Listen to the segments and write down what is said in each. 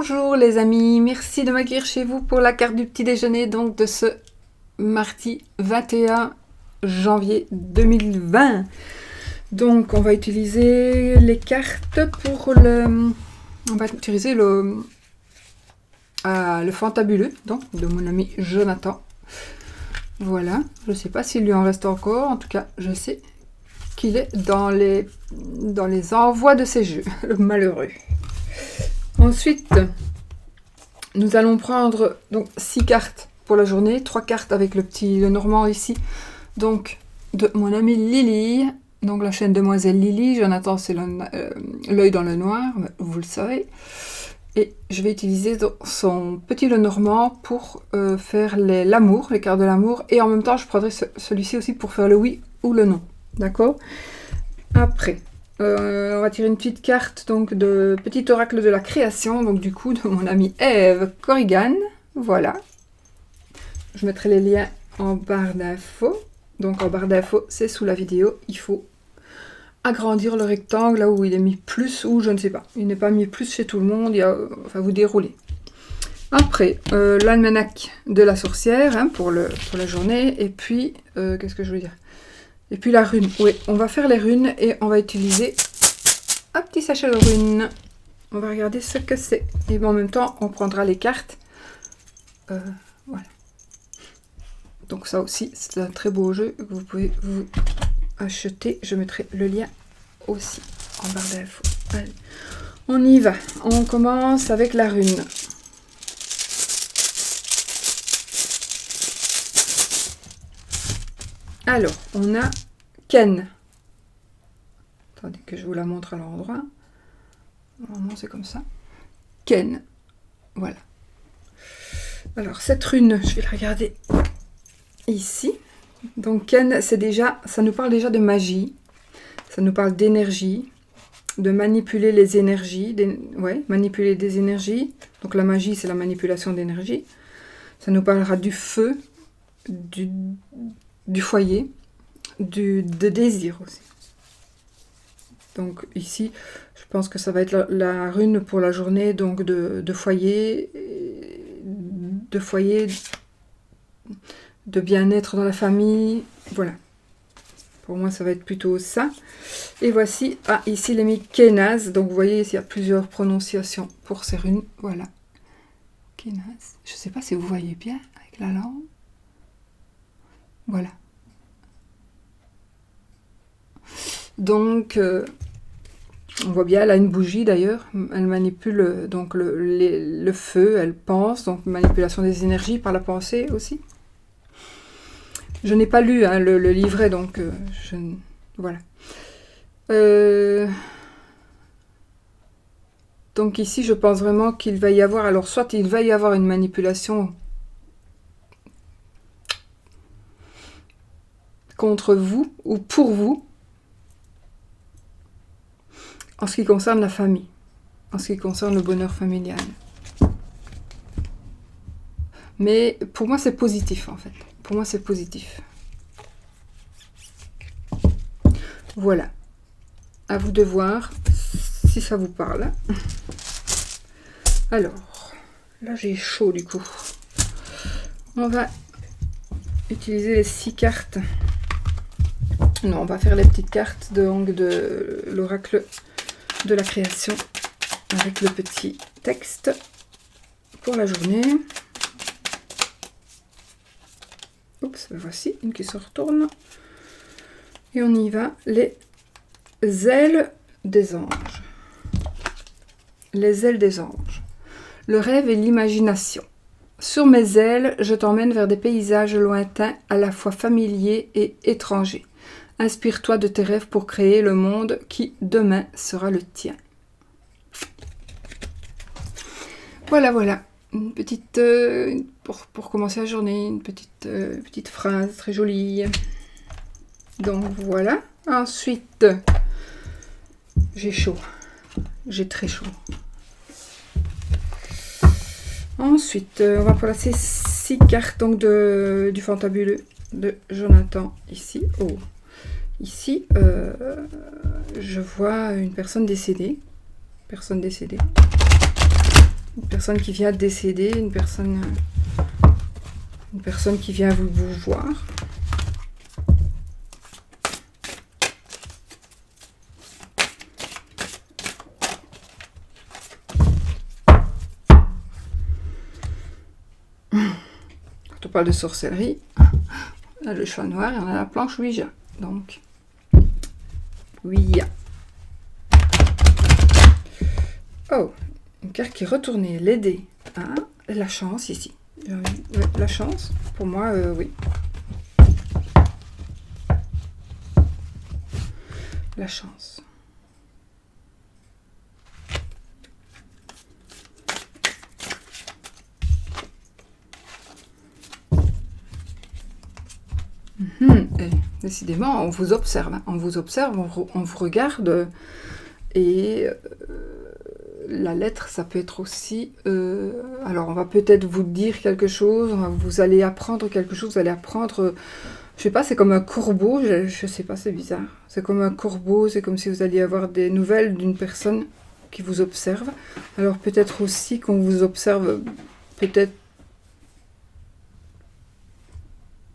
Bonjour les amis, merci de m'accueillir chez vous pour la carte du petit déjeuner donc de ce mardi 21 janvier 2020. Donc on va utiliser les cartes pour le... On va utiliser le fantabuleux donc de mon ami Jonathan. Voilà, je ne sais pas s'il lui en reste encore, en tout cas je sais qu'il est dans les envois de ces jeux, le malheureux. Ensuite, nous allons prendre donc 6 cartes pour la journée, 3 cartes avec le Normand ici, donc de mon amie Lily, donc la chaîne Demoiselle Lily. Jonathan c'est l'œil dans le noir, vous le savez. Et je vais utiliser son petit Lenormand pour faire l'amour, les cartes de l'amour, et en même temps je prendrai celui-ci aussi pour faire le oui ou le non, d'accord? Après, on va tirer une petite carte donc de petit oracle de la création, donc du coup de mon amie Eve Corrigan. Voilà. Je mettrai les liens en barre d'infos. Donc en barre d'infos, c'est sous la vidéo. Il faut agrandir le rectangle là où il est mis plus ou je ne sais pas. Il n'est pas mis plus chez tout le monde. Enfin, vous déroulez. Après, l'almanach de la sorcière hein, pour la journée. Et puis, qu'est-ce que je veux dire? Et puis la rune, oui, on va faire les runes et on va utiliser un petit sachet de runes. On va regarder ce que c'est. Et en même temps, on prendra les cartes. Voilà. Donc ça aussi, c'est un très beau jeu que vous pouvez vous acheter. Je mettrai le lien aussi en barre d'infos. Allez, on y va. On commence avec la rune. Alors, on a Ken. Attendez que je vous la montre à l'endroit. Normalement, c'est comme ça. Ken. Voilà. Alors, cette rune, je vais la regarder ici. Donc, Ken, c'est déjà, ça nous parle déjà de magie. Ça nous parle d'énergie. De manipuler les énergies. Manipuler des énergies. Donc, la magie, c'est la manipulation d'énergie. Ça nous parlera du feu, du foyer, de désir aussi. Donc ici, je pense que ça va être la rune pour la journée, donc de foyer, de bien-être dans la famille, voilà. Pour moi, ça va être plutôt ça. Et voici, ici les mis Kenaz, donc vous voyez, il y a plusieurs prononciations pour ces runes, voilà. Kenaz, je ne sais pas si vous voyez bien avec la langue. Voilà. Donc, on voit bien, elle a une bougie d'ailleurs. Elle manipule donc le feu, elle pense, donc manipulation des énergies par la pensée aussi. Je n'ai pas lu hein, le livret, donc voilà. Donc ici, je pense vraiment qu'il va y avoir, alors soit il va y avoir une manipulation contre vous ou pour vous en ce qui concerne la famille, en ce qui concerne le bonheur familial. Mais pour moi c'est positif en fait, pour moi c'est positif. Voilà, à vous de voir si ça vous parle. Alors, là j'ai chaud du coup. On va utiliser les 6 cartes. Non, on va faire les petites cartes de l'oracle de la création avec le petit texte pour la journée. Oups, voici une qui se retourne. Et on y va. Les ailes des anges. Les ailes des anges. Le rêve et l'imagination. Sur mes ailes, je t'emmène vers des paysages lointains, à la fois familiers et étrangers. Inspire-toi de tes rêves pour créer le monde qui, demain, sera le tien. Voilà, voilà. Une petite... pour commencer la journée, une petite phrase très jolie. Donc, voilà. Ensuite, j'ai chaud. J'ai très chaud. Ensuite, on va placer 6 cartes donc, du fantabuleux de Jonathan ici. Oh. Ici, je vois une personne décédée. Une personne qui vient décéder, une personne qui vient vous voir. Quand on parle de sorcellerie, on a le chat noir et on a la planche Ouija. Donc, Ouija. Oh, une carte qui est retournée, l'aider. Hein, la chance ici. Ouais, la chance, pour moi, oui. La chance. Et, décidément, on vous observe. Hein. On vous observe, on vous regarde. Et la lettre, ça peut être aussi... alors, on va peut-être vous dire quelque chose. Vous allez apprendre quelque chose. Vous allez apprendre... je sais pas, c'est comme un corbeau. Je sais pas, c'est bizarre. C'est comme un corbeau. C'est comme si vous alliez avoir des nouvelles d'une personne qui vous observe. Alors, peut-être aussi qu'on vous observe... peut-être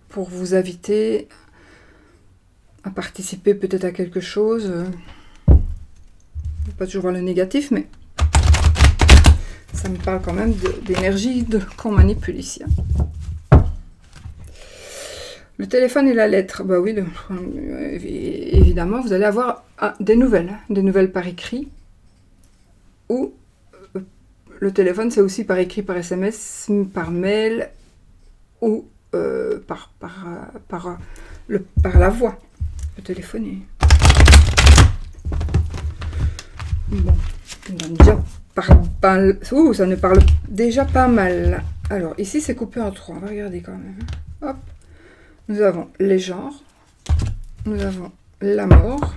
pour vous inviter à participer peut-être à quelque chose. Pas toujours voir le négatif, mais ça me parle quand même d'énergie qu'on manipule ici. Le téléphone et la lettre, bah oui, évidemment, vous allez avoir des nouvelles par écrit, ou le téléphone, c'est aussi par écrit, par SMS, par mail, ou par la voix, le téléphoner. Bon, ça ne parle déjà pas mal. Alors, ici, c'est coupé en trois. On va regarder quand même. Hop. Nous avons les genres. Nous avons la mort.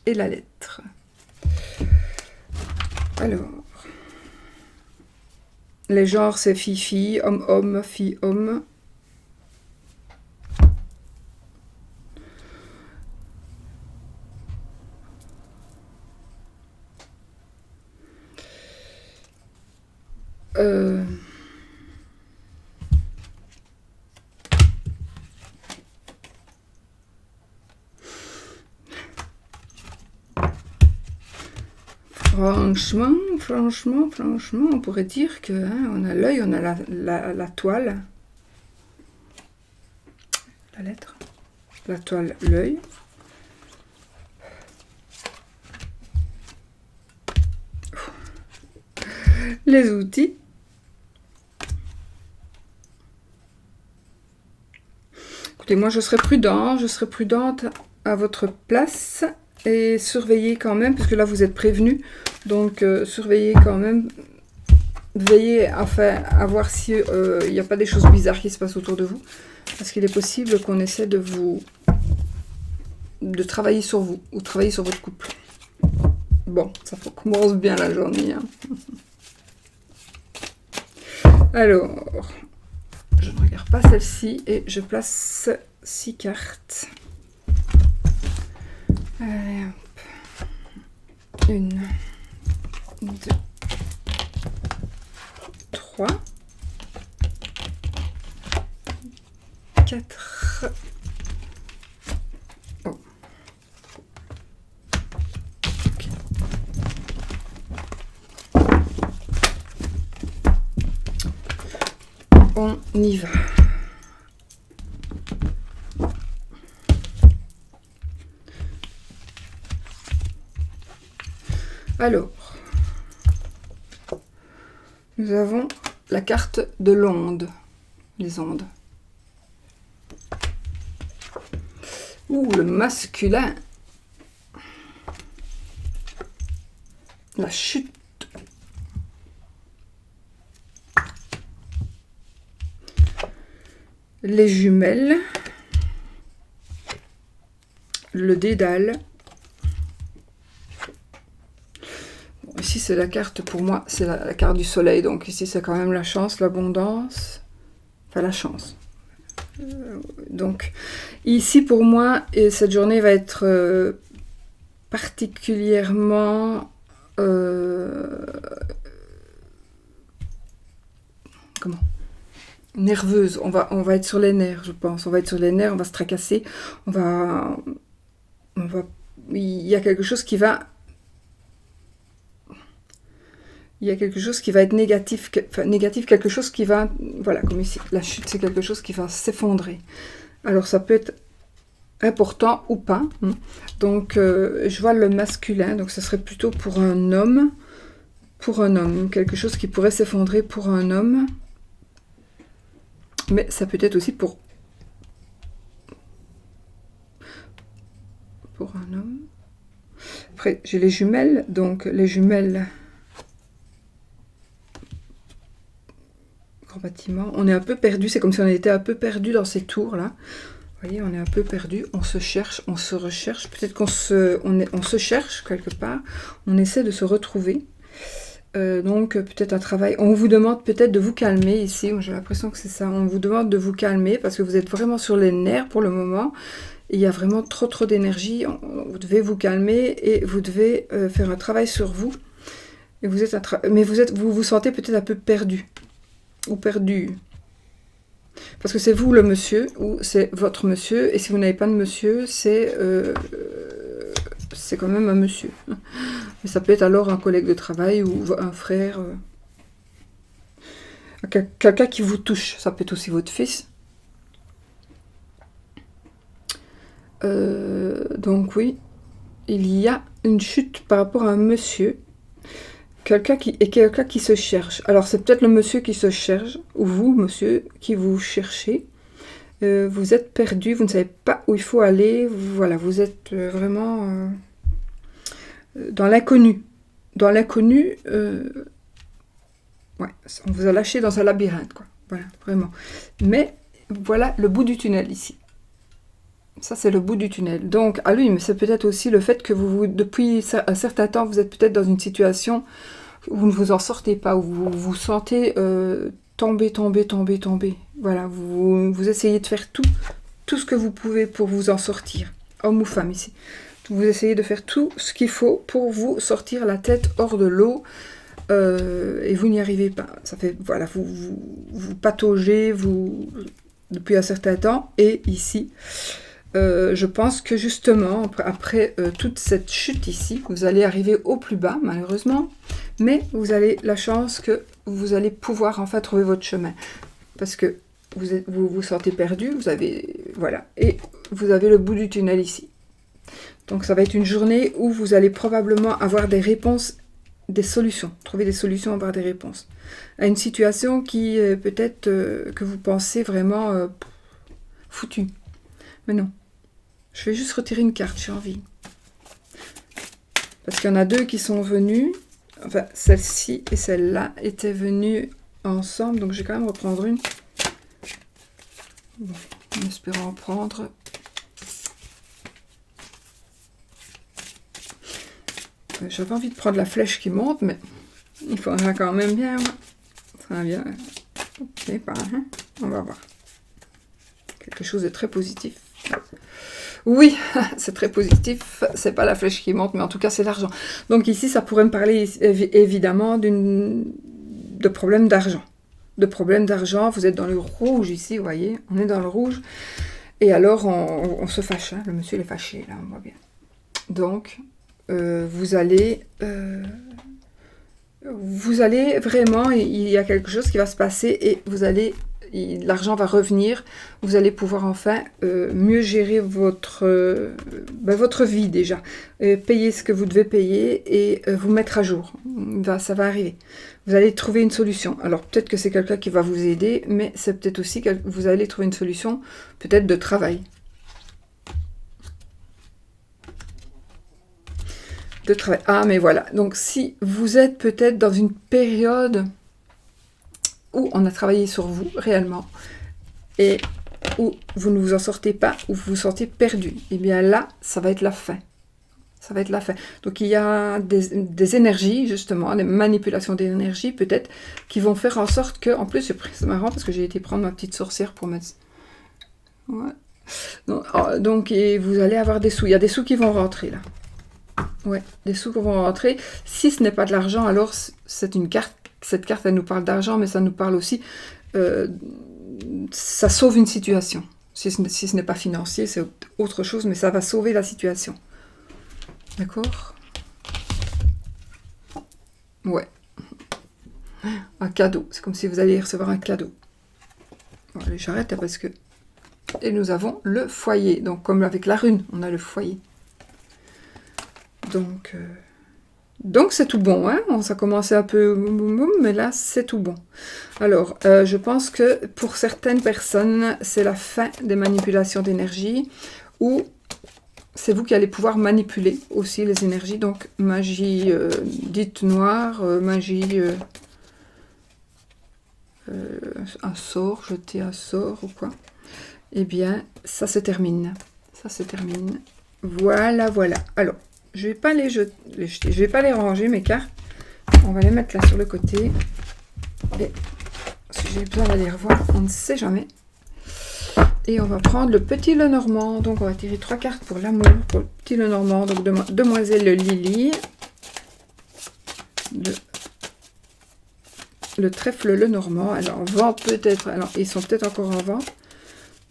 Et la lettre. Alors. Les genres, c'est fille-fille, homme-homme, fille-homme. Franchement, on pourrait dire que on a l'œil, on a la toile, la lettre, la toile, l'œil. Les outils. Écoutez, moi je serais prudente à votre place. Et surveillez quand même, parce que là vous êtes prévenus, donc surveillez quand même, veillez à voir si il n'y a pas des choses bizarres qui se passent autour de vous, parce qu'il est possible qu'on essaie de travailler sur vous, ou travailler sur votre couple. Bon, ça commence bien la journée. Hein. Alors, je ne regarde pas celle-ci, et je place 6 cartes. Allez, hop. 1, 2, 3, 4. Oh. Okay. On y va. Alors, nous avons la carte de l'onde, les ondes. Ouh, le masculin. La chute. Les jumelles. Le dédale. Ici, c'est la carte, pour moi, c'est la carte du soleil. Donc ici, c'est quand même la chance, l'abondance. Enfin, la chance. Donc, ici, pour moi, cette journée va être particulièrement nerveuse. On va être sur les nerfs, je pense. On va être sur les nerfs, on va se tracasser. Il y a quelque chose qui va... Il y a quelque chose qui va être négatif, quelque chose qui va... Voilà, comme ici, la chute, c'est quelque chose qui va s'effondrer. Alors, ça peut être important ou pas. Donc, je vois le masculin, donc ce serait plutôt pour un homme. Pour un homme, quelque chose qui pourrait s'effondrer pour un homme. Mais ça peut être aussi pour un homme. Après, j'ai les jumelles, donc les jumelles... Grand bâtiment. On est un peu perdu, c'est comme si on était un peu perdu dans ces tours-là. Vous voyez, on est un peu perdu, on se cherche, on se recherche. Peut-être qu'on se cherche quelque part, on essaie de se retrouver. Donc peut-être un travail, on vous demande peut-être de vous calmer ici, j'ai l'impression que c'est ça, on vous demande de vous calmer parce que vous êtes vraiment sur les nerfs pour le moment, il y a vraiment trop d'énergie, vous devez vous calmer et vous devez faire un travail sur vous, et mais vous vous sentez peut-être un peu perdu, ou perdu, parce que c'est vous le monsieur, ou c'est votre monsieur, et si vous n'avez pas de monsieur, c'est quand même un monsieur. Mais ça peut être alors un collègue de travail ou un frère. Quelqu'un qui vous touche. Ça peut être aussi votre fils. Donc oui, il y a une chute par rapport à un monsieur. Quelqu'un qui se cherche. Alors c'est peut-être le monsieur qui se cherche, ou vous, monsieur, qui vous cherchez. Vous êtes perdu, vous ne savez pas où il faut aller. Voilà, vous êtes vraiment... dans l'inconnu. Dans l'inconnu, ouais, on vous a lâché dans un labyrinthe, quoi. Voilà, vraiment. Mais voilà le bout du tunnel ici. Ça, c'est le bout du tunnel. Donc, ah oui, mais c'est peut-être aussi le fait que depuis un certain temps, vous êtes peut-être dans une situation où vous ne vous en sortez pas, où vous vous sentez tomber. Voilà, vous essayez de faire tout ce que vous pouvez pour vous en sortir. Homme ou femme ici. Vous essayez de faire tout ce qu'il faut pour vous sortir la tête hors de l'eau et vous n'y arrivez pas. Ça fait, voilà, vous pataugez depuis un certain temps et ici, je pense que justement, après toute cette chute ici, vous allez arriver au plus bas, malheureusement, mais vous avez la chance que vous allez pouvoir enfin trouver votre chemin. Parce que vous vous sentez perdu, voilà, et vous avez le bout du tunnel ici. Donc ça va être une journée où vous allez probablement avoir des réponses, des solutions, trouver des solutions, avoir des réponses. À une situation qui peut-être que vous pensez vraiment foutue. Mais non. Je vais juste retirer une carte, j'ai envie. Parce qu'il y en a deux qui sont venues. Enfin, celle-ci et celle-là étaient venues ensemble. Donc je vais quand même reprendre une. Bon, en espérant en prendre... J'avais envie de prendre la flèche qui monte, mais il faudra quand même bien. Ouais. Ça va bien. Ok, hein. On va voir. Quelque chose de très positif. Oui, c'est très positif. C'est pas la flèche qui monte, mais en tout cas, c'est l'argent. Donc ici, ça pourrait me parler évidemment de problèmes d'argent. De problèmes d'argent. Vous êtes dans le rouge ici, vous voyez. On est dans le rouge. Et alors, on se fâche. Hein. Le monsieur il est fâché, là, on voit bien. Donc... vous allez vraiment, il y a quelque chose qui va se passer et l'argent va revenir, vous allez pouvoir enfin mieux gérer votre vie déjà, payer ce que vous devez payer et vous mettre à jour, ça va arriver, vous allez trouver une solution, alors peut-être que c'est quelqu'un qui va vous aider, mais c'est peut-être aussi que vous allez trouver une solution, peut-être de travail. De travail. Ah, mais voilà. Donc, si vous êtes peut-être dans une période où on a travaillé sur vous, réellement, et où vous ne vous en sortez pas, où vous vous sentez perdu, eh bien là, ça va être la fin. Ça va être la fin. Donc, il y a des énergies, justement, des manipulations d'énergie, peut-être, qui vont faire en sorte que... En plus, c'est marrant, parce que j'ai été prendre ma petite sorcière pour mettre... Ouais. Donc, et vous allez avoir des sous. Il y a des sous qui vont rentrer, là. Ouais, des sous qui vont rentrer. Si ce n'est pas de l'argent, alors c'est une carte. Cette carte, elle nous parle d'argent, mais ça nous parle aussi ça sauve une situation. Si ce n'est pas financier, c'est autre chose, mais ça va sauver la situation. D'accord? Ouais. Un cadeau. C'est comme si vous alliez recevoir un cadeau. Bon, allez, j'arrête parce que... Et nous avons le foyer. Donc, comme avec la rune, on a le foyer. Donc c'est tout bon. Hein, ça commençait un peu... Mais là, c'est tout bon. Alors, je pense que pour certaines personnes, c'est la fin des manipulations d'énergie. Ou c'est vous qui allez pouvoir manipuler aussi les énergies. Donc, magie dite noire, magie... un sort, jeter un sort ou quoi. Eh bien, ça se termine. Ça se termine. Voilà, voilà. Alors, je vais pas les jeter, je vais pas les ranger, mes cartes. On va les mettre là sur le côté. Et si j'ai besoin d'aller revoir, on ne sait jamais. Et on va prendre le petit Lenormand. Donc, on va tirer 3 cartes pour l'amour, pour le petit Lenormand. Donc, Demoiselle Lily. Le trèfle Lenormand. Alors, vent peut-être. Alors, ils sont peut-être encore en vente.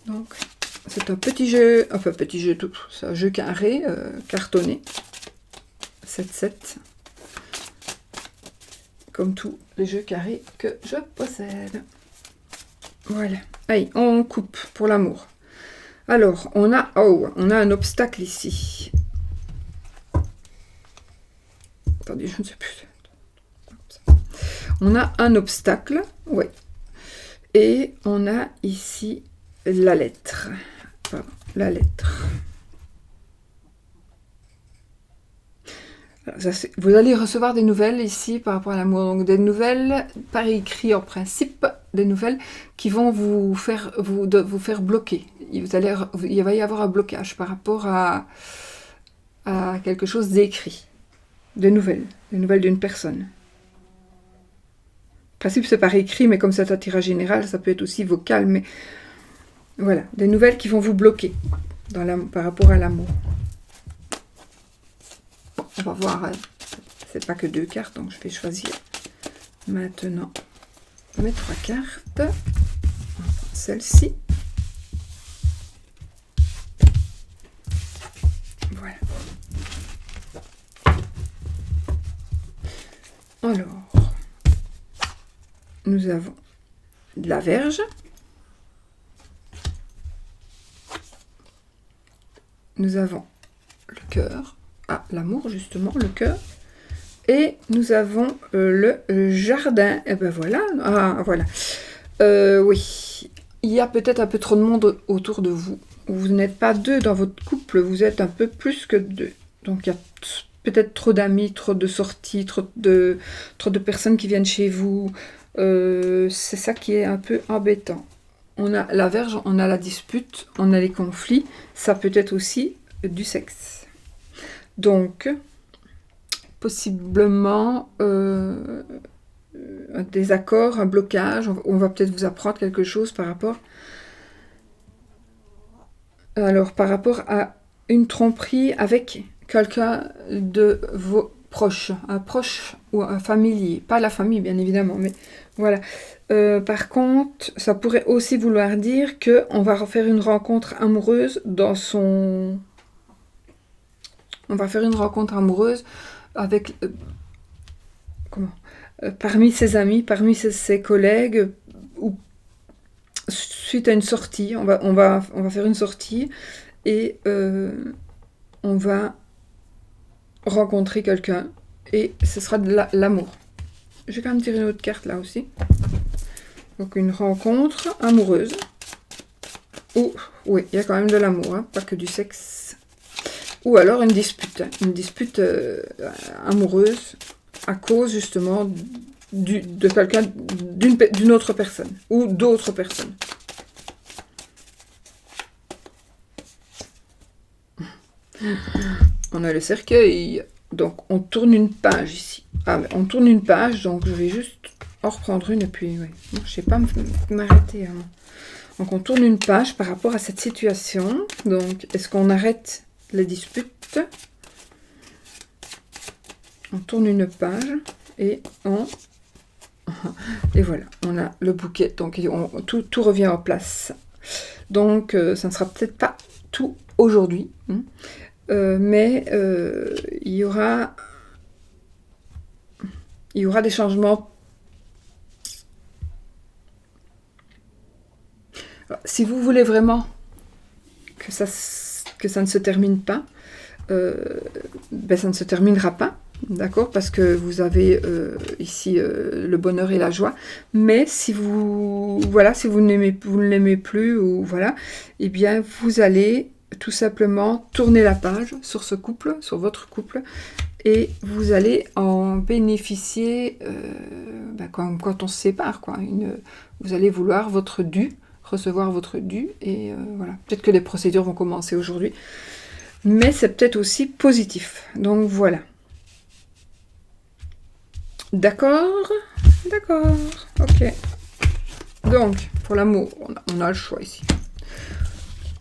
Donc, c'est un petit jeu. Enfin, petit jeu, c'est un jeu carré, cartonné. 7-7. Comme tous les jeux carrés que je possède. Voilà. Allez, on coupe pour l'amour. Alors, on a un obstacle ici. Attendez, je ne sais plus. On a un obstacle, oui. Et on a ici la lettre. Pardon, la lettre. Alors, ça, vous allez recevoir des nouvelles ici par rapport à l'amour. Donc des nouvelles par écrit en principe, des nouvelles qui vont vous faire bloquer. Il va y avoir un blocage par rapport à quelque chose d'écrit. Des nouvelles d'une personne. En principe, c'est par écrit, mais comme c'est un tirage général, ça peut être aussi vocal. Mais voilà, des nouvelles qui vont vous bloquer par rapport à l'amour. On va voir, c'est pas que 2 cartes, donc je vais choisir maintenant mes 3 cartes. Celle-ci. Voilà. Alors, nous avons de la Vierge. Nous avons le cœur. Ah, l'amour, justement, le cœur. Et nous avons le jardin. Et ben voilà. Ah, voilà. Oui. Il y a peut-être un peu trop de monde autour de vous. Vous n'êtes pas 2 dans votre couple, vous êtes un peu plus que 2. Donc, il y a peut-être trop d'amis, trop de sorties, trop de personnes qui viennent chez vous. C'est ça qui est un peu embêtant. On a la Vierge, on a la dispute, on a les conflits. Ça peut être aussi du sexe. Donc, possiblement un désaccord, un blocage. On va peut-être vous apprendre quelque chose par rapport à une tromperie avec quelqu'un de vos proches, un proche ou un familier. Pas la famille, bien évidemment, mais voilà. Par contre, ça pourrait aussi vouloir dire qu'on va refaire une rencontre amoureuse On va faire une rencontre amoureuse avec... parmi ses amis, parmi ses collègues, ou suite à une sortie. On va faire une sortie et on va rencontrer quelqu'un et ce sera de l'amour. Je vais quand même tirer une autre carte là aussi. Donc une rencontre amoureuse. Oh, oui, il y a quand même de l'amour, hein, pas que du sexe. Ou alors une dispute amoureuse à cause justement de quelqu'un, d'une autre personne ou d'autres personnes. On a le cercueil, donc on tourne une page ici. Ah, mais on tourne une page, donc je vais juste en reprendre une et puis, oui. Je ne sais pas m'arrêter. Hein. Donc on tourne une page par rapport à cette situation. Donc, est-ce qu'on arrête les disputes? On tourne une page et on Et voilà, on a le bouquet, donc tout revient en place. Donc ça ne sera peut-être pas tout aujourd'hui, hein, mais il y aura des changements. Alors, si vous voulez vraiment que ça ne se termine pas, ben ça ne se terminera pas, d'accord, parce que vous avez ici le bonheur et la joie. Mais si vous ne l'aimez plus, ou voilà, eh bien vous allez tout simplement tourner la page sur ce couple, sur votre couple, et vous allez en bénéficier ben quand on se sépare, quoi. Vous allez vouloir votre dû, recevoir votre dû, et voilà. Peut-être que les procédures vont commencer aujourd'hui, mais c'est peut-être aussi positif. Donc voilà. D'accord, d'accord, ok. Donc, pour l'amour, on a le choix ici.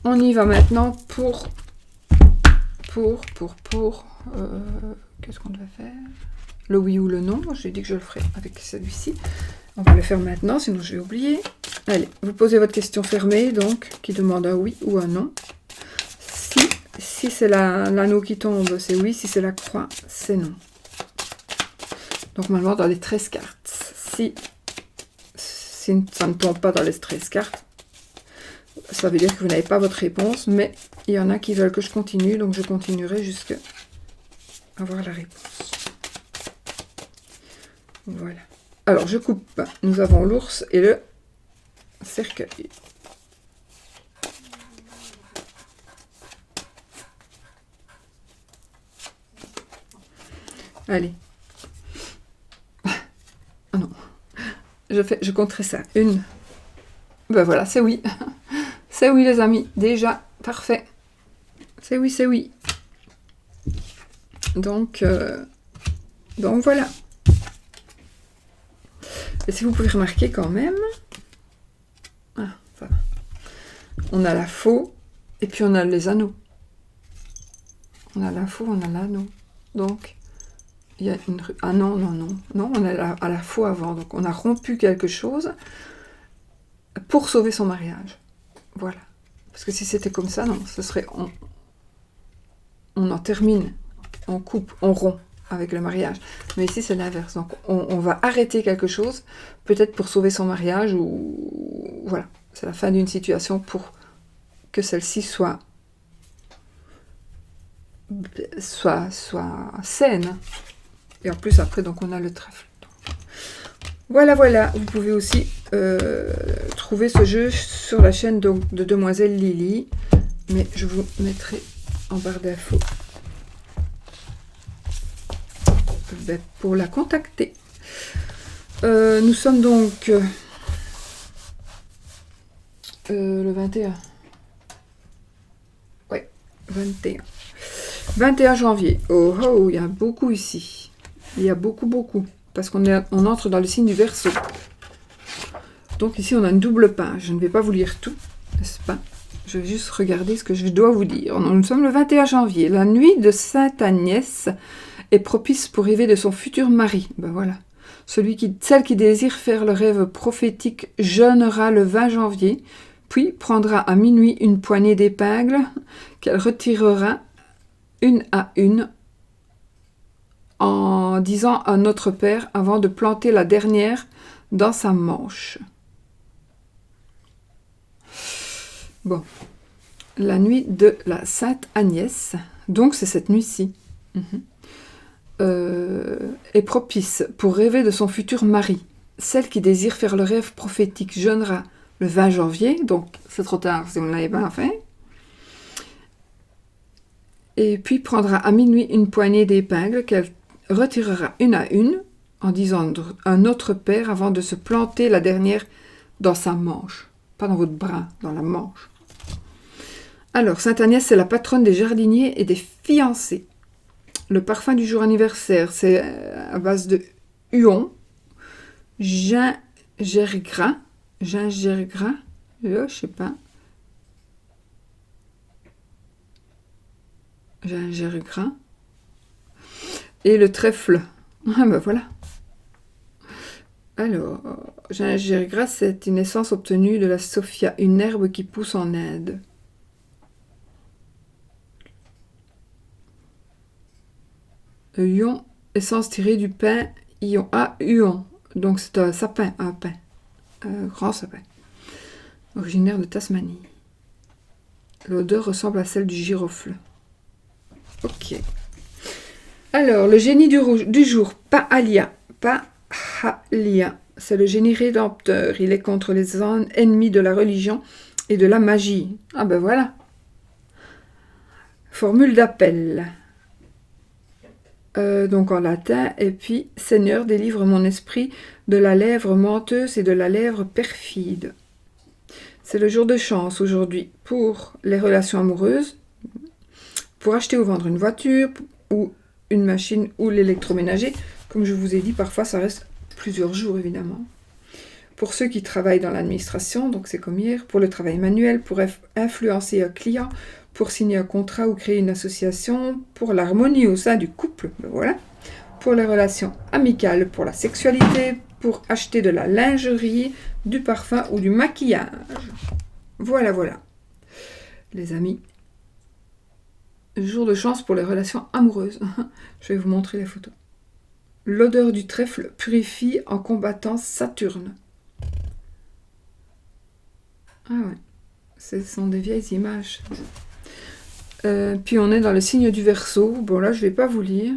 On y va maintenant pour qu'est-ce qu'on doit faire? Le oui ou le non. J'ai dit que je le ferai avec celui-ci. On va le faire maintenant, sinon je vais oublier. Allez, vous posez votre question fermée, donc, qui demande un oui ou un non. Si c'est l'anneau qui tombe, c'est oui. Si c'est la croix, c'est non. Donc, normalement, dans les 13 cartes, si ça ne tombe pas dans les 13 cartes, ça veut dire que vous n'avez pas votre réponse, mais il y en a qui veulent que je continue, donc je continuerai jusqu'à avoir la réponse. Voilà. Alors, je coupe. Nous avons l'ours et le cercueil. Allez. Ah non. Je compterai ça. Une. Ben voilà, c'est oui. C'est oui, les amis. Déjà, parfait. C'est oui, c'est oui. Donc voilà. Et si vous pouvez remarquer quand même, ah, ça va. On a la faux et puis on a les anneaux. On a la faux, on a l'anneau. Donc, il y a une... Ah non, on est à la faux avant. Donc, on a rompu quelque chose pour sauver son mariage. Voilà. Parce que si c'était comme ça, non, ce serait... On en termine, on coupe, on rompt avec le mariage. Mais ici, c'est l'inverse. Donc, on va arrêter quelque chose, peut-être pour sauver son mariage, ou... Voilà. C'est la fin d'une situation pour que celle-ci soit saine. Et en plus, après, donc, on a le trèfle. Voilà, voilà. Vous pouvez aussi trouver ce jeu sur la chaîne de Demoiselle Lily. Mais je vous mettrai en barre d'infos pour la contacter. Nous sommes donc le 21. Ouais, 21. 21 janvier. Oh, oh, il y a beaucoup ici. Il y a beaucoup. Parce qu'on entre dans le signe du Verseau. Donc ici, on a une double page. Je ne vais pas vous lire tout, n'est-ce pas? Je vais juste regarder ce que je dois vous dire. Nous sommes le 21 janvier. La nuit de Sainte Agnès est propice pour rêver de son futur mari. Ben voilà. Celle qui désire faire le rêve prophétique jeûnera le 20 janvier, puis prendra à minuit une poignée d'épingles qu'elle retirera une à une en disant à notre Père avant de planter la dernière dans sa manche. Bon, la nuit de la Sainte Agnès, donc c'est cette nuit-ci, est propice pour rêver de son futur mari. Celle qui désire faire le rêve prophétique jeûnera le 20 janvier, donc c'est trop tard si vous ne l'avez pas fait. Et puis prendra à minuit une poignée d'épingles qu'elle retirera une à une en disant à notre Père avant de se planter la dernière dans sa manche. Pas dans votre bras, dans la manche. Alors, Sainte Agnès, c'est la patronne des jardiniers et des fiancés. Le parfum du jour anniversaire, c'est à base de huon, gingembre, je sais pas. Gingembre. Et le trèfle. Ah ben voilà. Alors, gingembre c'est une essence obtenue de la sophia, une herbe qui pousse en Inde. Huon, essence tirée du pin Huon. Ah, Huon. Donc c'est un sapin, un pin. Un grand sapin. Originaire de Tasmanie. L'odeur ressemble à celle du girofle. Ok. Alors, le génie du jour, Pahalia. Pahalia. C'est le génie rédempteur. Il est contre les ennemis de la religion et de la magie. Ah ben voilà. Formule d'appel. Donc en latin, et puis « Seigneur, délivre mon esprit de la lèvre menteuse et de la lèvre perfide ». C'est le jour de chance aujourd'hui pour les relations amoureuses, pour acheter ou vendre une voiture, ou une machine, ou l'électroménager. Comme je vous ai dit, parfois ça reste plusieurs jours évidemment. Pour ceux qui travaillent dans l'administration, donc c'est comme hier, pour le travail manuel, pour influencer un client, pour signer un contrat ou créer une association, pour l'harmonie au sein du couple, ben voilà. Pour les relations amicales, pour la sexualité, pour acheter de la lingerie, du parfum ou du maquillage. Voilà, voilà. Les amis, jour de chance pour les relations amoureuses. Je vais vous montrer les photos. L'odeur du trèfle purifie en combattant Saturne. Ah ouais, ce sont des vieilles images. Puis on est dans le signe du Verseau. Bon là, je ne vais pas vous lire.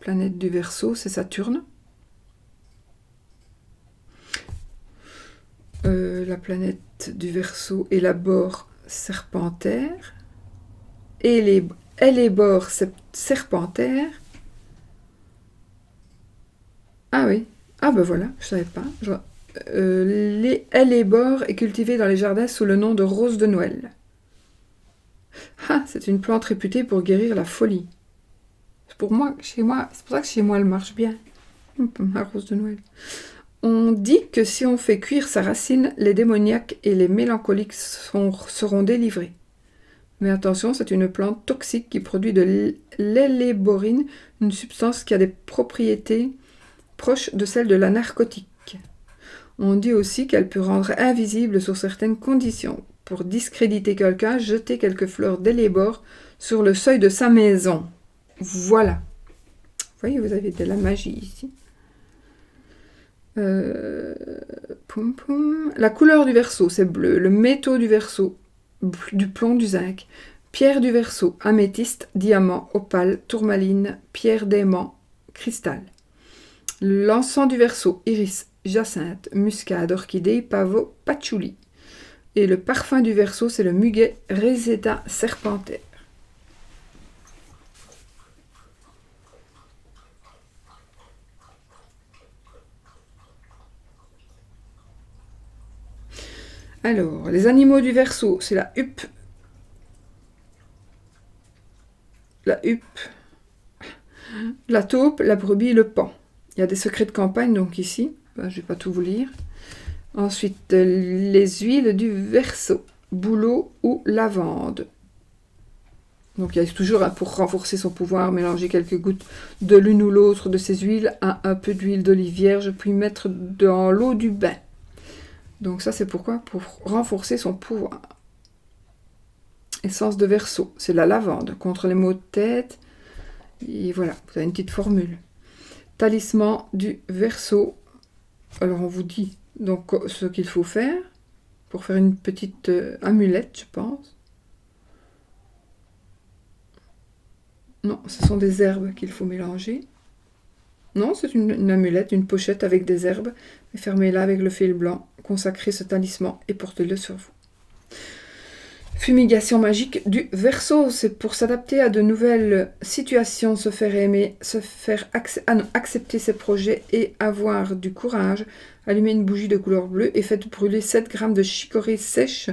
Planète du Verseau, c'est Saturne. La planète du Verseau élabore Serpentaire. Élébore Serpentaire. Ah oui. Ah ben voilà, je savais pas. L'élébore est cultivée dans les jardins sous le nom de rose de Noël. Ah, c'est une plante réputée pour guérir la folie. C'est pour ça que chez moi elle marche bien. La rose de Noël. On dit que si on fait cuire sa racine, les démoniaques et les mélancoliques seront délivrés. Mais attention, c'est une plante toxique qui produit de l'éléborine, une substance qui a des propriétés proches de celles de la narcotique. On dit aussi qu'elle peut rendre invisible sur certaines conditions. Pour discréditer quelqu'un, jeter quelques fleurs d'élébore sur le seuil de sa maison. Voilà. Vous voyez, vous avez de la magie ici. La couleur du Verseau, c'est bleu. Le métaux du Verseau, du plomb, du zinc. Pierre du Verseau, améthyste, diamant, opale, tourmaline, pierre d'aimant, cristal. L'encens du Verseau, iris, jacinthe, muscade, orchidée, pavot, patchouli. Et le parfum du Verseau, c'est le muguet Reseda serpentaire. Alors, les animaux du Verseau, c'est la huppe. La huppe. La taupe, la brebis, le paon. Il y a des secrets de campagne, donc ici. Je ne vais pas tout vous lire. Ensuite, les huiles du Verseau. Bouleau ou lavande. Donc, il y a toujours, pour renforcer son pouvoir, mélanger quelques gouttes de l'une ou l'autre de ces huiles à un peu d'huile d'olive vierge, puis mettre dans l'eau du bain. Donc ça, c'est pourquoi? Pour renforcer son pouvoir. Essence de Verseau, c'est la lavande, contre les maux de tête. Et voilà, vous avez une petite formule. Talisman du Verseau. Alors, on vous dit donc ce qu'il faut faire pour faire une petite amulette, je pense. Non, ce sont des herbes qu'il faut mélanger. Non, c'est une amulette, une pochette avec des herbes. Fermez-la avec le fil blanc. Consacrez ce talisman et portez-le sur vous. Fumigation magique du Verseau, c'est pour s'adapter à de nouvelles situations, se faire aimer, accepter ses projets et avoir du courage. Allumez une bougie de couleur bleue et faites brûler 7 grammes de chicorée sèche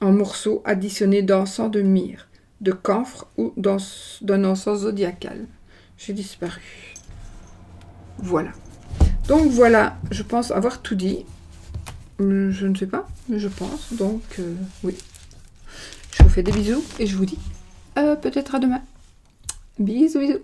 en morceaux additionnés d'encens de myrrhe, de camphre ou d'un encens zodiacal. J'ai disparu. Voilà. Donc voilà, je pense avoir tout dit. Je ne sais pas, mais je pense. Donc oui. Je vous fais des bisous et je vous dis peut-être à demain. Bisous, bisous.